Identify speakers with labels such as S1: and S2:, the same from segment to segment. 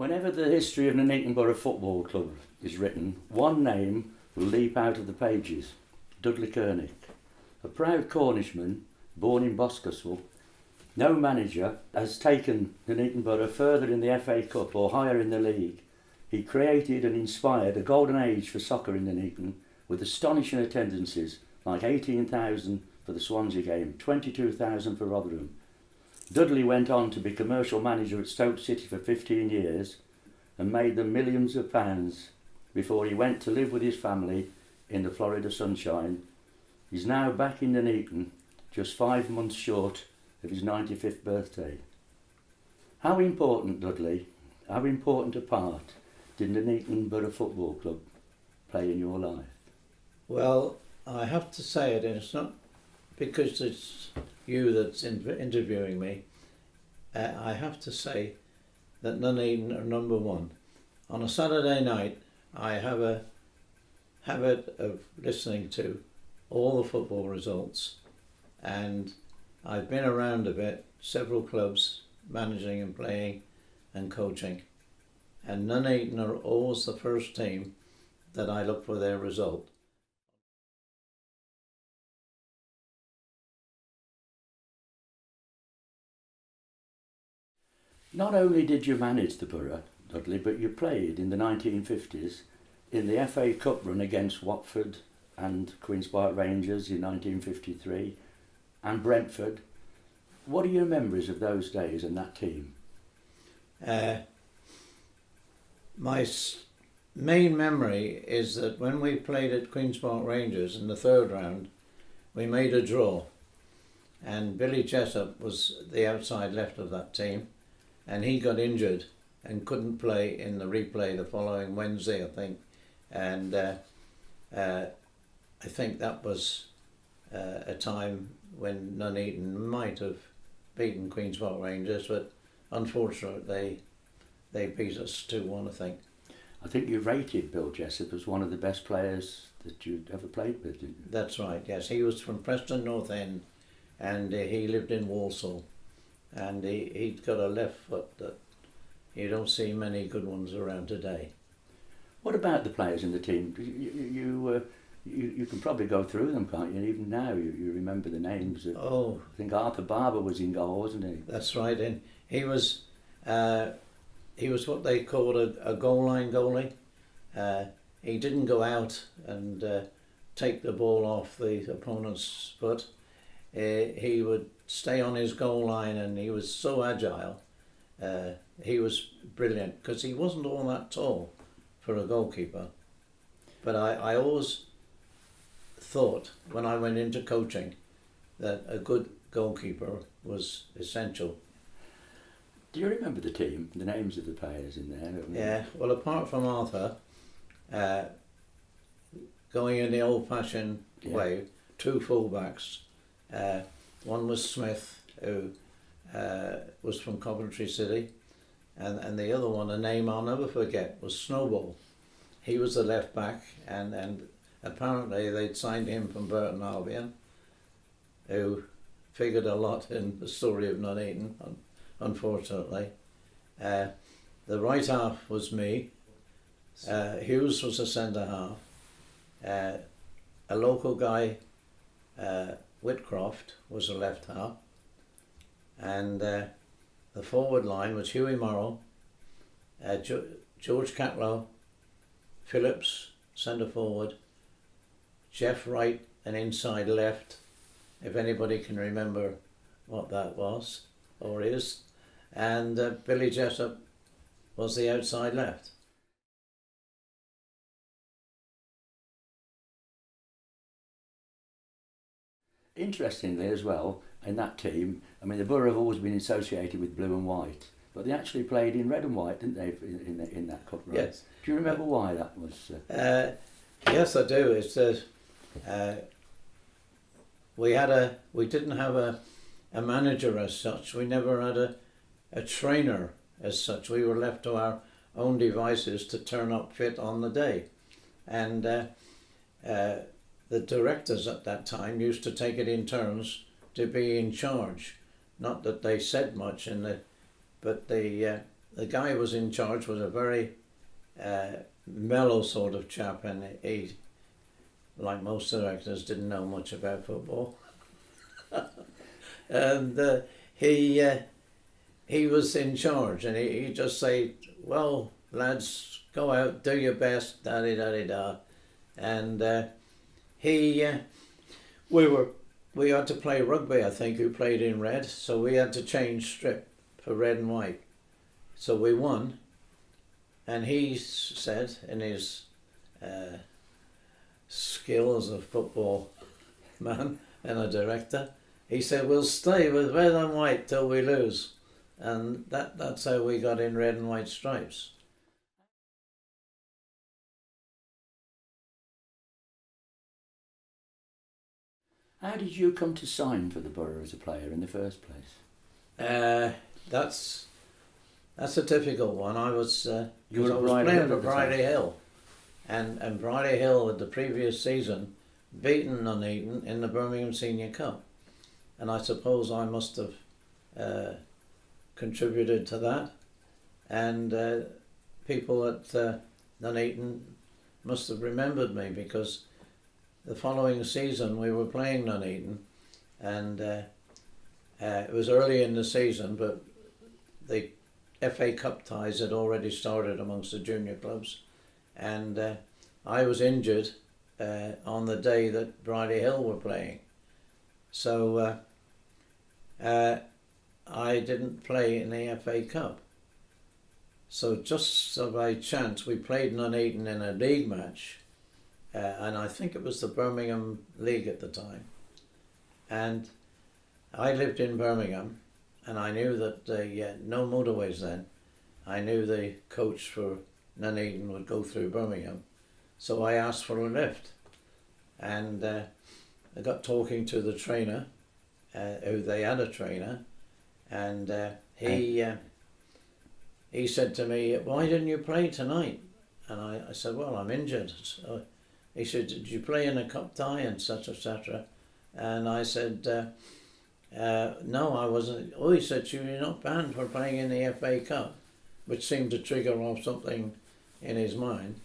S1: Whenever the history of the Nuneaton Borough Football Club is written, one name will leap out of the pages: Dudley Kernick. A proud Cornishman, born in Boscastle, no manager has taken the Nuneaton Borough further in the FA Cup or higher in the league. He created and inspired a golden age for soccer in Nuneaton with astonishing attendances like 18,000 for the Swansea game, 22,000 for Rotherham. Dudley went on to be commercial manager at Stoke City for 15 years and made them millions of pounds before he went to live with his family in the Florida sunshine. He's now back in Nuneaton, just 5 months short of his 95th birthday. How important, Dudley, how important a part did the Nuneaton Borough Football Club play in your life?
S2: Well, I have to say it, and it's not because it's you that's interviewing me. I have to say that Nuneaton are number one. On a Saturday night, I have a habit of listening to all the football results, and I've been around a bit, several clubs, managing and playing and coaching, and Nuneaton are always the first team that I look for their result.
S1: Not only did you manage the borough, Dudley, but you played in the 1950s in the FA Cup run against Watford and Queen's Park Rangers in 1953 and Brentford. What are your memories of those days and that team?
S2: My main memory is that when we played at Queen's Park Rangers in the third round, we made a draw, and Billy Jessop was the outside left of that team, and he got injured and couldn't play in the replay the following Wednesday, I think. And I think that was a time when Nuneaton might have beaten Queen's Park Rangers, but unfortunately they beat us 2-1, I think.
S1: I think you rated Bill Jessop as one of the best players that you'd ever played with, didn't you?
S2: That's right, yes. He was from Preston North End, and he lived in Walsall. And he'd got a left foot that you don't see many good ones around today.
S1: What about the players in the team? You can probably go through them, can't you? Even now, you remember the names.
S2: Oh,
S1: I think Arthur Barber was in goal, wasn't he?
S2: that's right. And he was what they called a goal line goalie. He didn't go out and take the ball off the opponent's foot. He would stay on his goal line, and he was so agile. He was brilliant because he wasn't all that tall for a goalkeeper. But I always thought when I went into coaching that a good goalkeeper was essential.
S1: Do you remember the team, the names of the players in there?
S2: Yeah, well, apart from Arthur, going in the old-fashioned way, two fullbacks. One was Smith, who was from Coventry City, and the other one, a name I'll never forget, was Snowball. He was the left back, and apparently they'd signed him from Burton Albion, who figured a lot in the story of Nuneaton, unfortunately. The right half was me. Hughes was a centre half. A local guy, Whitcroft, was a left half, and the forward line was Hughie Morrow, George Catlow, Phillips, centre forward, Jeff Wright, an inside left, if anybody can remember what that was or is, and Billy Jessop was the outside left.
S1: Interestingly as well, in that team, I mean, the borough have always been associated with blue and white, but they actually played in red and white, didn't they, in that cup run?
S2: Yes.
S1: Do you remember why that was?
S2: Yes, I do. It's we didn't have a manager as such. We never had a trainer as such. We were left to our own devices to turn up fit on the day, and the directors at that time used to take it in turns to be in charge. Not that they said much, but the guy who was in charge was a very mellow sort of chap, and he, like most directors, didn't know much about football. And he was in charge, and he just say, "Well, lads, go out, do your best, da-di-da-di-da." And we had to play rugby, I think, who played in red, so we had to change strip for red and white. So we won, and he said, in his skill as a football man and a director, he said, "We'll stay with red and white till we lose." And that's how we got in red and white stripes.
S1: How did you come to sign for the Boro as a player in the first place?
S2: That's a difficult one. I was
S1: You were
S2: I was
S1: at Bridie
S2: playing
S1: Hill
S2: for
S1: at the time.
S2: Bridie Hill, and Bridie Hill had the previous season beaten Nuneaton in the Birmingham Senior Cup, and I suppose I must have contributed to that, and people at Nuneaton must have remembered me, because the following season we were playing Nuneaton, and it was early in the season, but the FA Cup ties had already started amongst the junior clubs, and I was injured on the day that Bridie Hill were playing, so I didn't play in the FA Cup. So just by chance we played Nuneaton in a league match, and I think it was the Birmingham League at the time, and I lived in Birmingham, and I knew that no motorways then. I knew the coach for Nuneaton would go through Birmingham, so I asked for a lift, and I got talking to the trainer, who they had a trainer, and he said to me, "Why didn't you play tonight?" And I said, "Well, I'm injured." So he said, "Did you play in a cup tie and such, etc.?" And I said, "No, I wasn't." Oh, he said, "You're not banned for playing in the FA Cup," which seemed to trigger off something in his mind.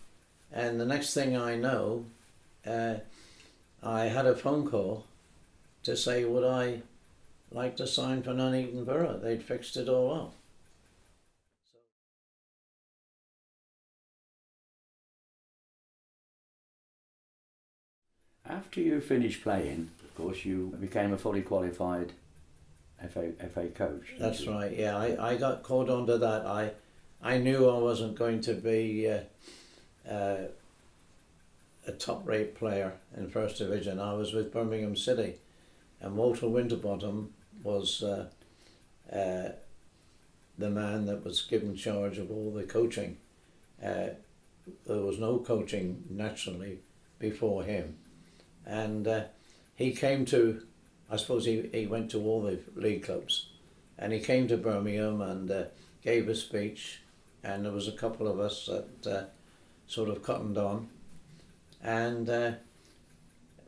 S2: And the next thing I know, I had a phone call to say, would I like to sign for Nuneaton Borough? They'd fixed it all up.
S1: After you finished playing, of course, you became a fully qualified FA coach.
S2: That's right, yeah. I got caught onto that. I knew I wasn't going to be a top-rate player in First Division. I was with Birmingham City, and Walter Winterbottom was the man that was given charge of all the coaching. There was no coaching naturally before him, and he came to, I suppose he went to all the league clubs, and he came to Birmingham and gave a speech, and there was a couple of us that sort of cottoned on, and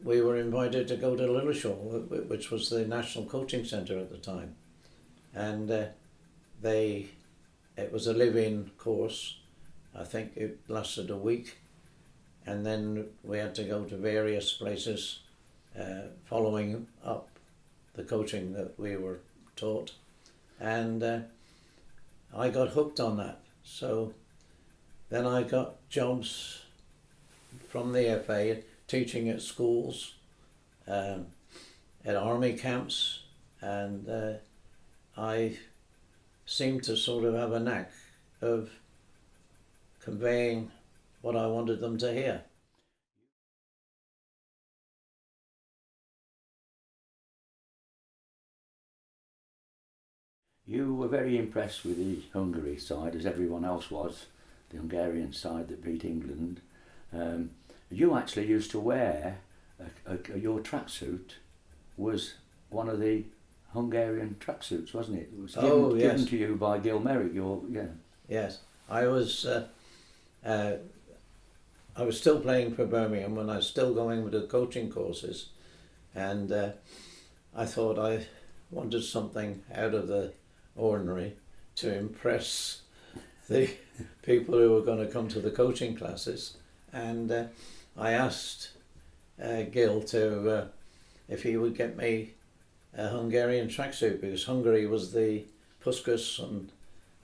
S2: we were invited to go to Lilleshall, which was the national coaching centre at the time, and it was a live-in course. I think it lasted a week, and then we had to go to various places following up the coaching that we were taught, and I got hooked on that. So then I got jobs from the FA teaching at schools, at army camps, and I seemed to sort of have a knack of conveying what I wanted them to hear.
S1: You were very impressed with the Hungary side, as everyone else was, the Hungarian side that beat England. You actually used to wear, your tracksuit was one of the Hungarian tracksuits, wasn't it? It was given to you by Gil Merrick.
S2: Yes, I was still playing for Birmingham when I was still going with the coaching courses, and I thought I wanted something out of the ordinary to impress the people who were going to come to the coaching classes, and I asked Gil to if he would get me a Hungarian tracksuit, because Hungary was the Puskas, and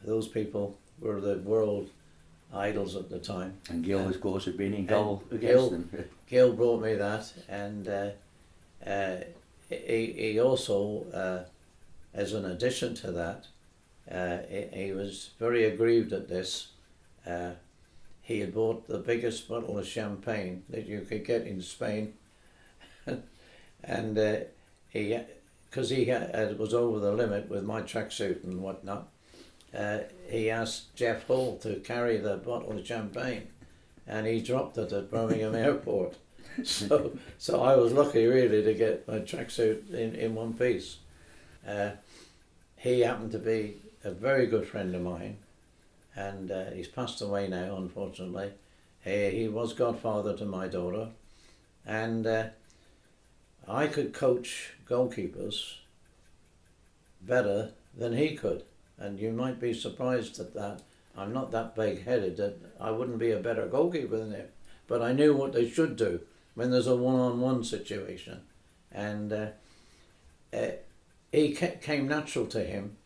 S2: those people were the world idols at the time.
S1: And Gil, of course, had been in goal against them.
S2: Gil brought me that, and he also, as an addition to that, he was very aggrieved at this. He had bought the biggest bottle of champagne that you could get in Spain, and because he was over the limit with my tracksuit and whatnot, he asked Jeff Hall to carry the bottle of champagne, and he dropped it at Birmingham Airport. So I was lucky really to get my tracksuit in one piece. He happened to be a very good friend of mine, and he's passed away now, unfortunately. He was godfather to my daughter, and I could coach goalkeepers better than he could, and you might be surprised at that. I'm not that big-headed that I wouldn't be a better goalkeeper than him, but I knew what they should do when there's a one-on-one situation, and he came natural to him.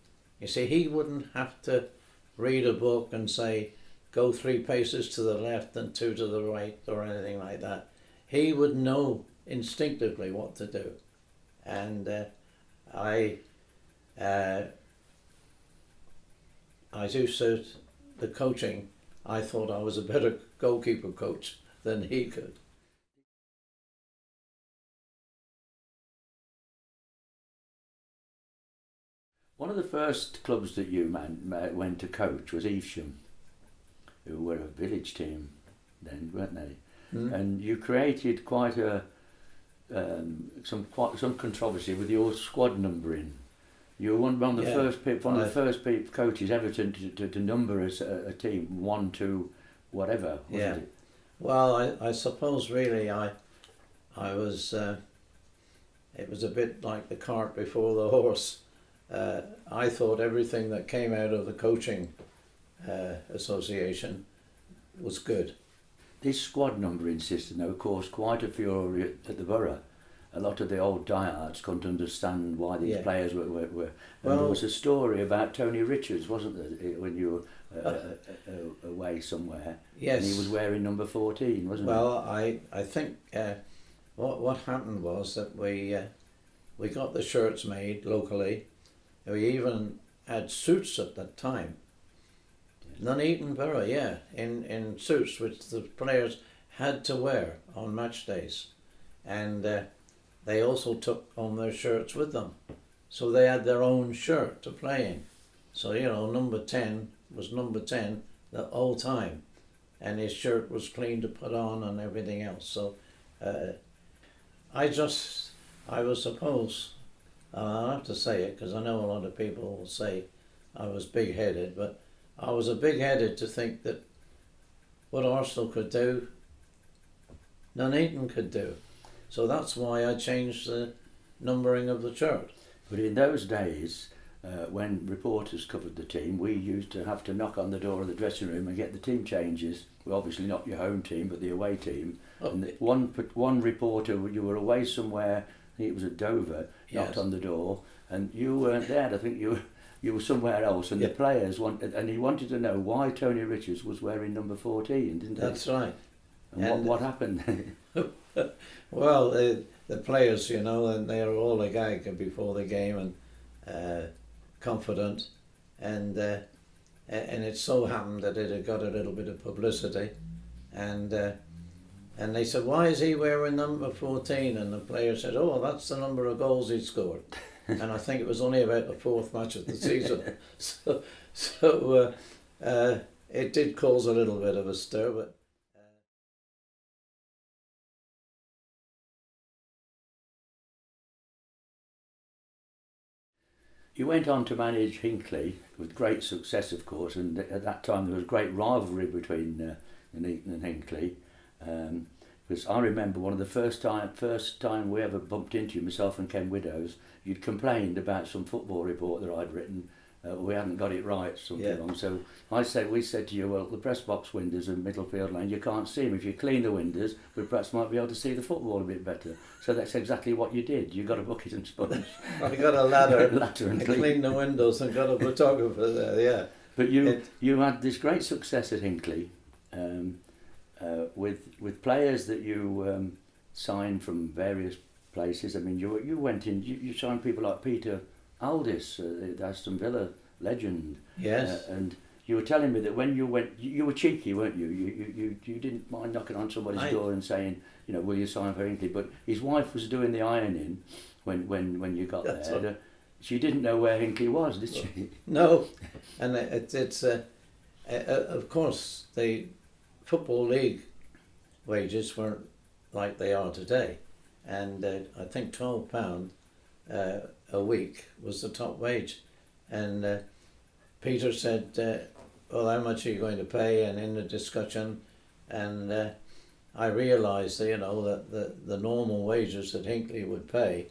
S2: You see, he wouldn't have to read a book and say, go 3 paces to the left and 2 to the right or anything like that. He would know instinctively what to do. And I do say the coaching, I thought I was a better goalkeeper coach than he could.
S1: One of the first clubs that you went to coach was Evesham, who were a village team then, weren't they? Mm. And you created quite some controversy with your squad numbering. You were one of the first coaches ever to number a team 1 to whatever, wasn't it?
S2: Well, I suppose really I was. It was a bit like the cart before the horse. I thought everything that came out of the coaching association was good.
S1: This squad numbering system, though, caused quite a furore at the borough. A lot of the old diehards couldn't understand why these players were. Well, there was a story about Tony Richards, wasn't there, when you were away somewhere?
S2: Yes.
S1: And he was wearing number 14, wasn't he?
S2: Well, I think what happened was that we got the shirts made locally. We even had suits at that time. Nuneaton Borough, in suits which the players had to wear on match days, and they also took on their shirts with them, so they had their own shirt to play in. So number 10 was number 10 the whole time, and his shirt was clean to put on and everything else. So I was supposed, I'll have to say it because I know a lot of people will say I was big-headed, but I was a big-headed to think that what Arsenal could do, Nuneaton could do. So that's why I changed the numbering of the shirt.
S1: But in those days, when reporters covered the team, we used to have to knock on the door of the dressing room and get the team changes. Well, obviously not your home team, but the away team. Oh. And one reporter, you were away somewhere, I think it was at Dover, knocked on the door, and you weren't there. I think you were somewhere else, and the players and he wanted to know why Tony Richards was wearing number 14, didn't he?
S2: That's right.
S1: And what happened?
S2: Well, the players, and they are all agag before the game and confident, and it so happened that it had got a little bit of publicity, and they said, why is he wearing number 14? And the player said, oh, that's the number of goals he scored. And I think it was only about the 4th match of the season. So it did cause a little bit of a stir, but
S1: you went on to manage Hinckley with great success, of course, and at that time there was a great rivalry between Nuneaton and Hinckley. Because I remember one of the first time we ever bumped into you, myself and Ken Widdows, you'd complained about some football report that I'd written we hadn't got it right, something
S2: Yeah.
S1: wrong. So we said to you, well, the press box windows and middle field lane, you can't see them. If you clean the windows, we perhaps might be able to see the football a bit better. So that's exactly what you did. You got a bucket and sponge.
S2: I got a ladder,
S1: Ladder and
S2: I cleaned the windows and got a photographer there, yeah.
S1: But you had this great success at Hinckley with players that you signed from various places. I mean, you went in, you signed people like Peter Aldis, the Aston Villa legend.
S2: Yes.
S1: And you were telling me that when you went, you were cheeky, weren't you? You didn't mind knocking on somebody's door and saying, you know, will you sign for Hinckley? But his wife was doing the ironing when you got
S2: That's
S1: there. She didn't know where Hinckley was, did she?
S2: No, and it's of course the Football League wages weren't like they are today, and I think £12 a week was the top wage, and Peter said, well, how much are you going to pay? And in the discussion, and I realised, you know, that the normal wages that Hinckley would pay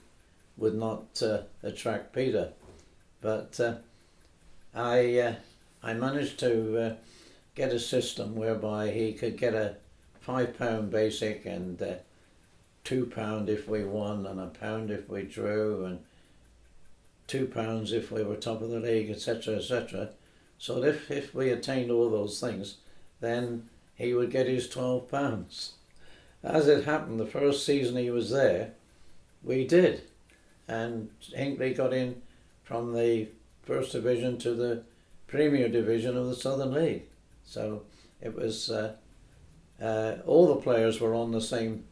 S2: would not attract Peter, but I managed to get a system whereby he could get a £5 basic and £2 if we won and £1 if we drew and £2 if we were top of the league, etc., etc. So if we attained all those things, then he would get his £12. As it happened, the first season he was there, we did. And Hinckley got in from the First Division to the Premier Division of the Southern League. So it was, all the players were on the same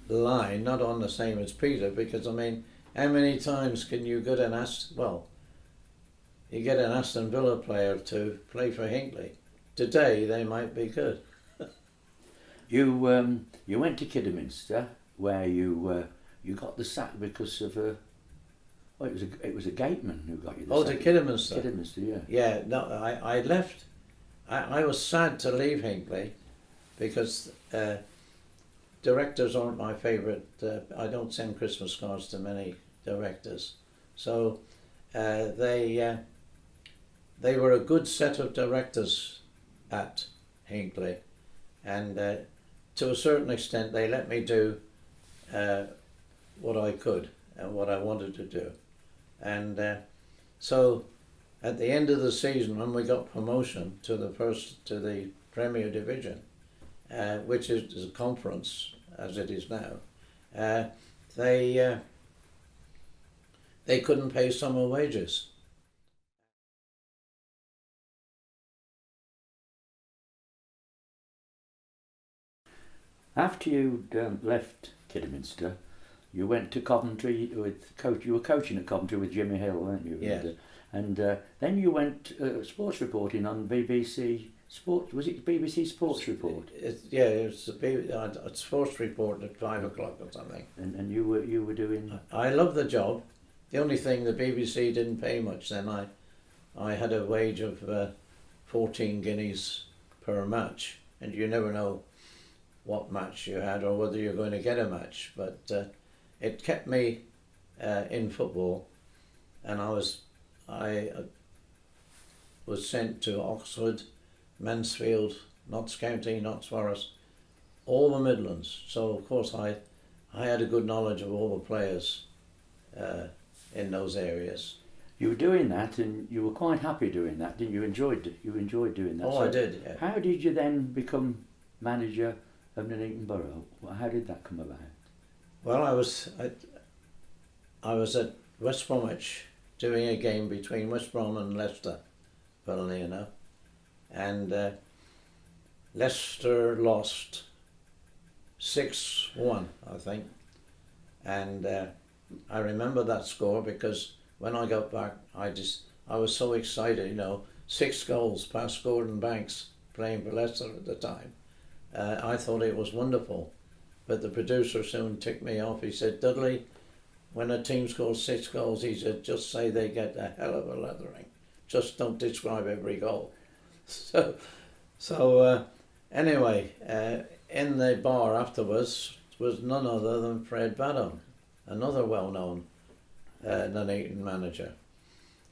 S2: line, not on the same as Peter, because I mean, how many times can you get an Aston Villa player to play for Hinckley? Today they might be good.
S1: You went to Kidderminster, where you got the sack because of well, it was a gateman who got you the sack.
S2: To Kidderminster.
S1: Kidderminster, yeah.
S2: Yeah, no, I left. I was sad to leave Hinckley because directors aren't my favourite. I don't send Christmas cards to many directors, so they were a good set of directors at Hinckley, and to a certain extent they let me do what I could and what I wanted to do, and so at the end of the season, when we got promotion to the Premier Division, which is a conference as it is now, they couldn't pay summer wages.
S1: After you left Kidderminster, you went to Coventry you were coaching at Coventry with Jimmy Hill, weren't you?
S2: Yeah.
S1: And then you went sports reporting on BBC Sport. Was it BBC Sports Report?
S2: It was a sports report at 5 o'clock or something.
S1: And you were doing.
S2: I loved the job. The only thing, the BBC didn't pay much then. I had a wage of 14 guineas per match, and you never know what match you had or whether you're going to get a match. But it kept me in football, and I was sent to Oxford, Mansfield, Notts County, Notts Forest, all the Midlands. So of course I had a good knowledge of all the players in those areas.
S1: You were doing that, and you were quite happy doing that, didn't you? You enjoyed doing that.
S2: Oh, I did. Yeah.
S1: How did you then become manager of Nuneaton Borough? How did that come about?
S2: Well, I was at West Bromwich doing a game between West Brom and Leicester, funnily enough, and Leicester lost 6-1, I think, and I remember that score because when I got back, I was so excited, you know, 6 goals past Gordon Banks playing for Leicester at the time. I thought it was wonderful, but the producer soon ticked me off. He said, Dudley, when a team scores 6 goals, he said, just say they get a hell of a leathering. Just don't describe every goal. So anyway, in the bar afterwards was none other than Fred Badham, another well-known Nuneaton manager.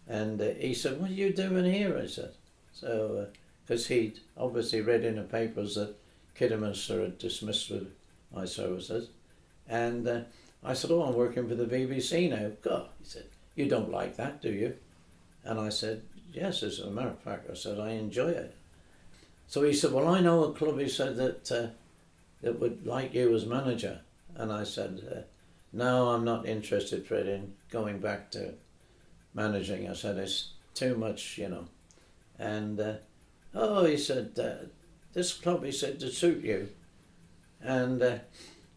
S2: And he said, "What are you doing here?" I said. So, because he'd obviously read in the papers that Kidderminster had dismissed with my services. And I said, "Oh, I'm working for the BBC now." "God," he said, "you don't like that, do you?" And I said, "Yes, as a matter of fact," I said, "I enjoy it." So he said, "Well, I know a club," he said, that would like you as manager." And I said, "No, I'm not interested, Fred, in going back to managing." I said, "It's too much, you know." And oh, he said, "This club," he said, "to suit you." And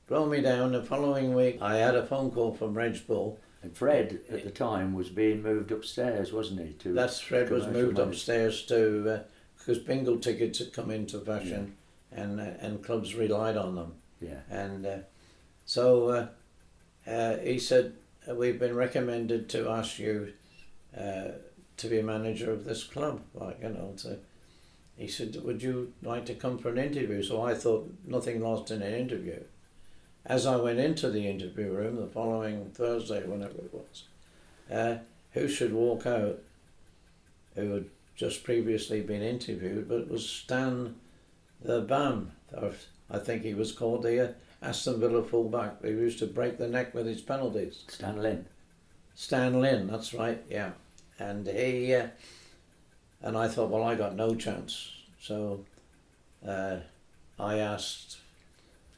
S2: blow me down. The following week, I had a phone call from Reg Bull.
S1: And Fred, at the time, was being moved upstairs, wasn't he?
S2: That's Fred was
S1: commercial
S2: moved
S1: manager.
S2: upstairs to, because bingo tickets had come into fashion, and clubs relied on them.
S1: Yeah.
S2: And so he said, "We've been recommended to ask you to be manager of this club." Like, you know, so he said, "Would you like to come for an interview?" So I thought, nothing lost in an interview. As I went into the interview room the following Thursday, whenever it was, who should walk out, who had just previously been interviewed, but it was Stan the Bam, or I think he was called, the Aston Villa fullback who used to break the neck with his penalties.
S1: Stan Lynn.
S2: Stan Lynn, that's right, yeah. And he, and I thought, well, I got no chance. So I asked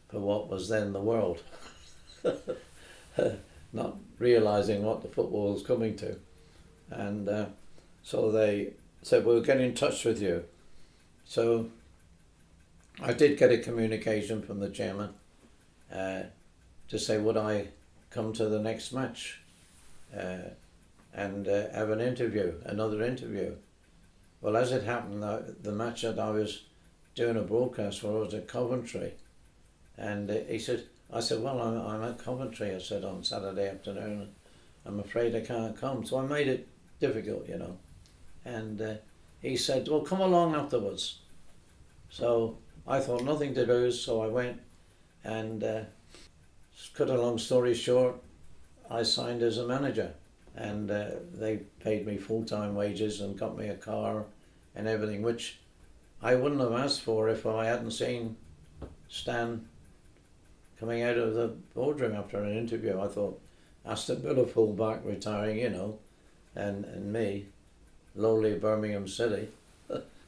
S2: for what was then the world, not realising what the football was coming to. And so they said, "We'll get in touch with you." So I did get a communication from the chairman to say, would I come to the next match and have an interview, another interview. Well, as it happened, the match that I was doing a broadcast for was at Coventry. And he said, I said, "Well, I'm at Coventry," I said, "on Saturday afternoon. I'm afraid I can't come." So I made it difficult, you know. And he said, "Well, come along afterwards." So I thought nothing to lose, so I went. And cut a long story short, I signed as a manager. And they paid me full-time wages and got me a car and everything, which I wouldn't have asked for if I hadn't seen Stan coming out of the boardroom after an interview. I thought, Aston Villa full-back retiring, you know, and me, lowly Birmingham City.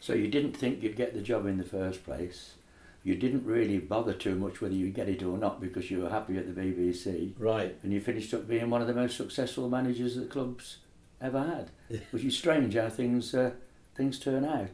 S1: So you didn't think you'd get the job in the first place. You didn't really bother too much whether you'd get it or not because you were happy at the BBC.
S2: Right.
S1: And you finished up being one of the most successful managers that the club's ever had. Which is strange how things turn out.